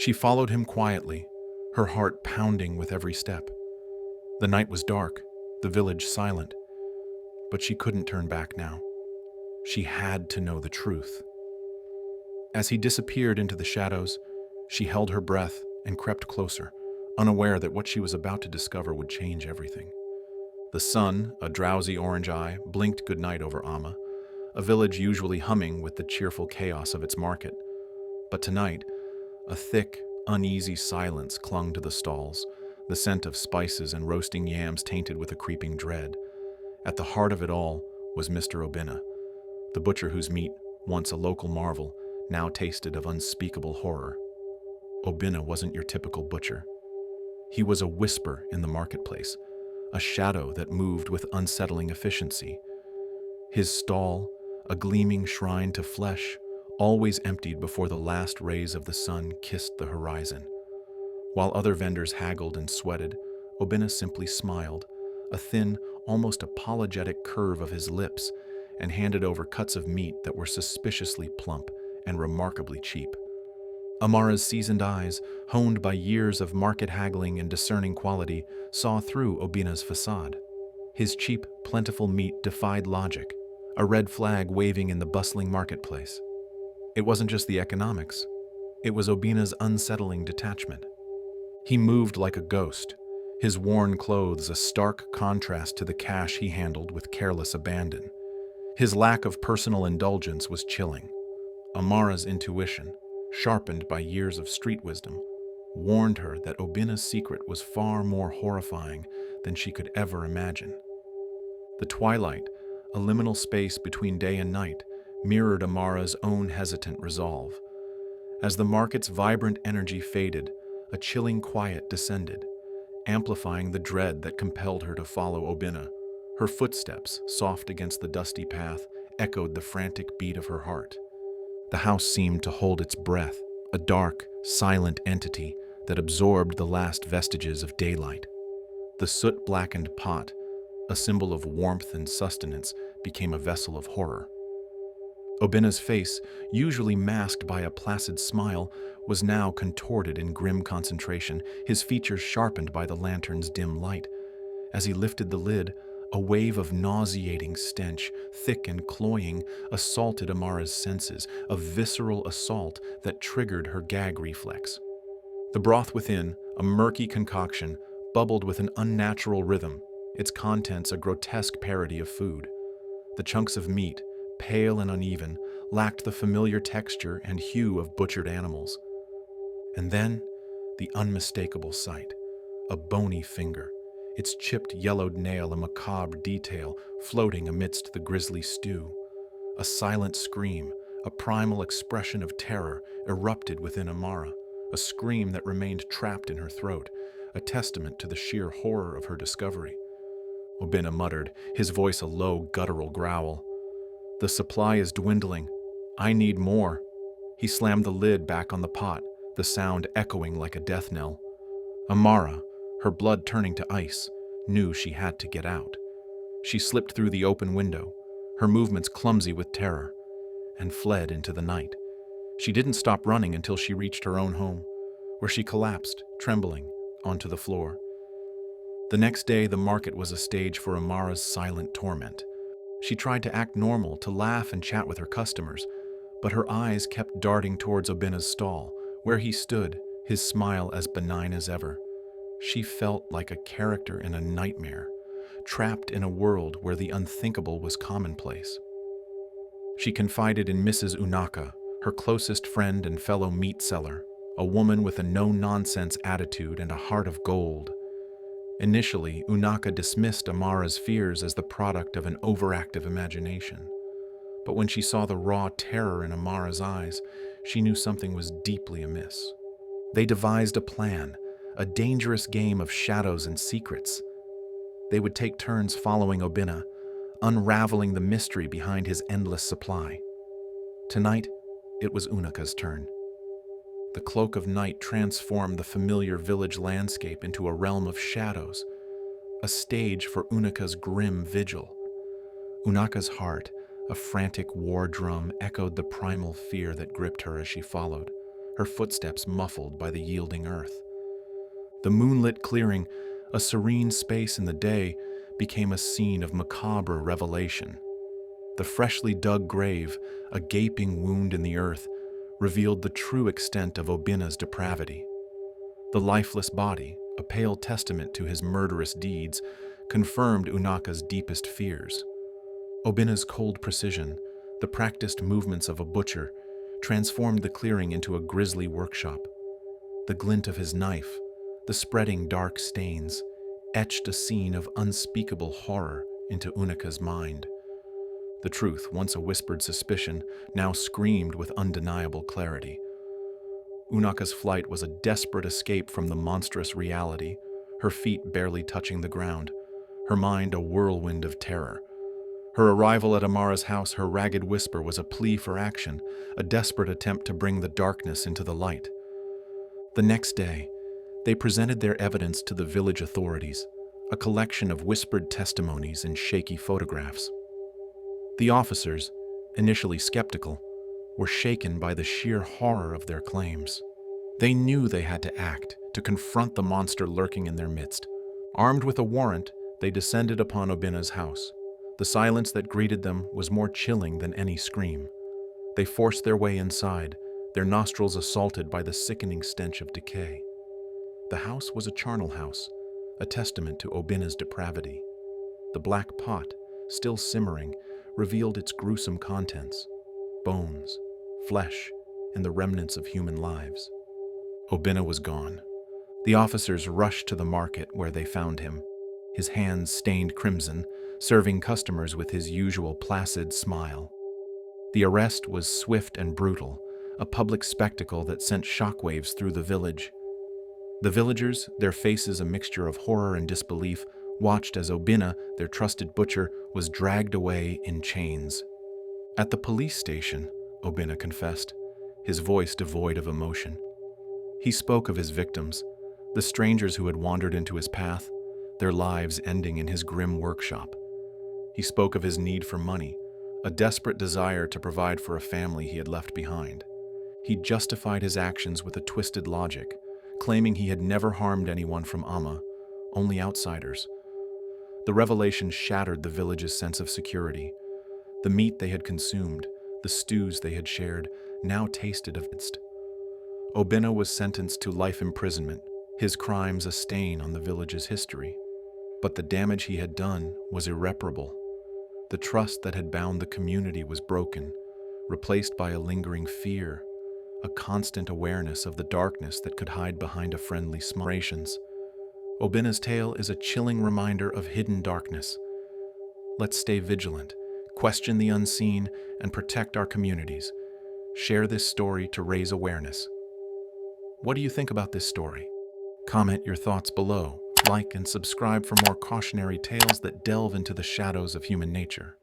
She followed him quietly, her heart pounding with every step. The night was dark, the village silent, but she couldn't turn back now. She had to know the truth. As he disappeared into the shadows, she held her breath and crept closer, unaware that what she was about to discover would change everything. The sun, a drowsy orange eye, blinked goodnight over Amma, a village usually humming with the cheerful chaos of its market. But tonight, a thick, uneasy silence clung to the stalls, the scent of spices and roasting yams tainted with a creeping dread. At the heart of it all was Mr. Obinna, the butcher whose meat, once a local marvel, now tasted of unspeakable horror. Obinna wasn't your typical butcher. He was a whisper in the marketplace, a shadow that moved with unsettling efficiency. His stall, a gleaming shrine to flesh, always emptied before the last rays of the sun kissed the horizon. While other vendors haggled and sweated, Obinna simply smiled, a thin, almost apologetic curve of his lips, and handed over cuts of meat that were suspiciously plump and remarkably cheap. Amara's seasoned eyes, honed by years of market haggling and discerning quality, saw through Obinna's facade. His cheap, plentiful meat defied logic, a red flag waving in the bustling marketplace. It wasn't just the economics. It was Obinna's unsettling detachment. He moved like a ghost, his worn clothes a stark contrast to the cash he handled with careless abandon. His lack of personal indulgence was chilling. Amara's intuition, sharpened by years of street wisdom, warned her that Obinna's secret was far more horrifying than she could ever imagine. The twilight, a liminal space between day and night, mirrored Amara's own hesitant resolve. As the market's vibrant energy faded, a chilling quiet descended, amplifying the dread that compelled her to follow Obinna. Her footsteps, soft against the dusty path, echoed the frantic beat of her heart. The house seemed to hold its breath, a dark, silent entity that absorbed the last vestiges of daylight. The soot-blackened pot, a symbol of warmth and sustenance, became a vessel of horror. Obinna's face, usually masked by a placid smile, was now contorted in grim concentration, his features sharpened by the lantern's dim light. As he lifted the lid, a wave of nauseating stench, thick and cloying, assaulted Amara's senses, a visceral assault that triggered her gag reflex. The broth within, a murky concoction, bubbled with an unnatural rhythm, its contents a grotesque parody of food. The chunks of meat, pale and uneven, lacked the familiar texture and hue of butchered animals. And then, the unmistakable sight, a bony finger, its chipped yellowed nail a macabre detail floating amidst the grisly stew. A silent scream, a primal expression of terror, erupted within Amara, a scream that remained trapped in her throat, a testament to the sheer horror of her discovery. Obinna muttered, his voice a low, guttural growl. "The supply is dwindling. I need more." He slammed the lid back on the pot, the sound echoing like a death knell. Amara, her blood turning to ice, knew she had to get out. She slipped through the open window, her movements clumsy with terror, and fled into the night. She didn't stop running until she reached her own home, where she collapsed, trembling, onto the floor. The next day, the market was a stage for Amara's silent torment. She tried to act normal, to laugh and chat with her customers, but her eyes kept darting towards Obinna's stall, where he stood, his smile as benign as ever. She felt like a character in a nightmare, trapped in a world where the unthinkable was commonplace. She confided in Mrs. Unaka, her closest friend and fellow meat seller, a woman with a no-nonsense attitude and a heart of gold. Initially, Unaka dismissed Amara's fears as the product of an overactive imagination. But when she saw the raw terror in Amara's eyes, she knew something was deeply amiss. They devised a plan, a dangerous game of shadows and secrets. They would take turns following Obinna, unraveling the mystery behind his endless supply. Tonight, it was Unaka's turn. The cloak of night transformed the familiar village landscape into a realm of shadows, a stage for Unaka's grim vigil. Unaka's heart, a frantic war drum, echoed the primal fear that gripped her as she followed, her footsteps muffled by the yielding earth. The moonlit clearing, a serene space in the day, became a scene of macabre revelation. The freshly dug grave, a gaping wound in the earth, revealed the true extent of Obina's depravity. The lifeless body, a pale testament to his murderous deeds, confirmed Unaka's deepest fears. Obina's cold precision, the practiced movements of a butcher, transformed the clearing into a grisly workshop. The glint of his knife, the spreading dark stains, etched a scene of unspeakable horror into Unaka's mind. The truth, once a whispered suspicion, now screamed with undeniable clarity. Unaka's flight was a desperate escape from the monstrous reality, her feet barely touching the ground, her mind a whirlwind of terror. Her arrival at Amara's house, her ragged whisper, was a plea for action, a desperate attempt to bring the darkness into the light. The next day, they presented their evidence to the village authorities, a collection of whispered testimonies and shaky photographs. The officers, initially skeptical, were shaken by the sheer horror of their claims. They knew they had to act, to confront the monster lurking in their midst. Armed with a warrant, they descended upon Obina's house. The silence that greeted them was more chilling than any scream. They forced their way inside, their nostrils assaulted by the sickening stench of decay. The house was a charnel house, a testament to Obina's depravity. The black pot, still simmering, revealed its gruesome contents: bones, flesh, and the remnants of human lives. Obina was gone. The officers rushed to the market where they found him, his hands stained crimson, serving customers with his usual placid smile. The arrest was swift and brutal, a public spectacle that sent shockwaves through the village. The villagers, their faces a mixture of horror and disbelief, watched as Obina, their trusted butcher, was dragged away in chains. At the police station, Obina confessed, his voice devoid of emotion. He spoke of his victims, the strangers who had wandered into his path, their lives ending in his grim workshop. He spoke of his need for money, a desperate desire to provide for a family he had left behind. He justified his actions with a twisted logic, claiming he had never harmed anyone from Amma, only outsiders. The revelation shattered the village's sense of security. The meat they had consumed, the stews they had shared, now tasted of it. Obina was sentenced to life imprisonment, his crimes a stain on the village's history. But the damage he had done was irreparable. The trust that had bound the community was broken, replaced by a lingering fear, a constant awareness of the darkness that could hide behind a friendly smile. Obina's tale is a chilling reminder of hidden darkness. Let's stay vigilant, question the unseen, and protect our communities. Share this story to raise awareness. What do you think about this story? Comment your thoughts below. Like and subscribe for more cautionary tales that delve into the shadows of human nature.